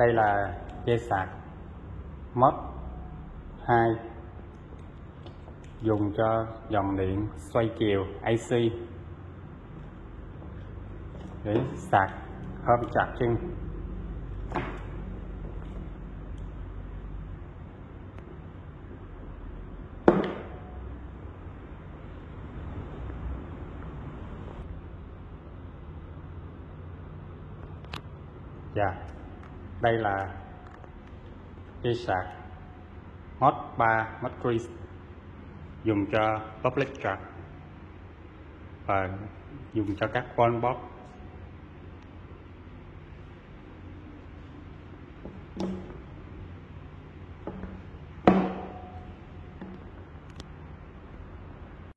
Đây là dây sạc Mod 2 dùng cho dòng điện xoay chiều AC để sạc home charging. Và đây là dây sạc Mod 3 Matrix dùng cho public charge và dùng cho các phone box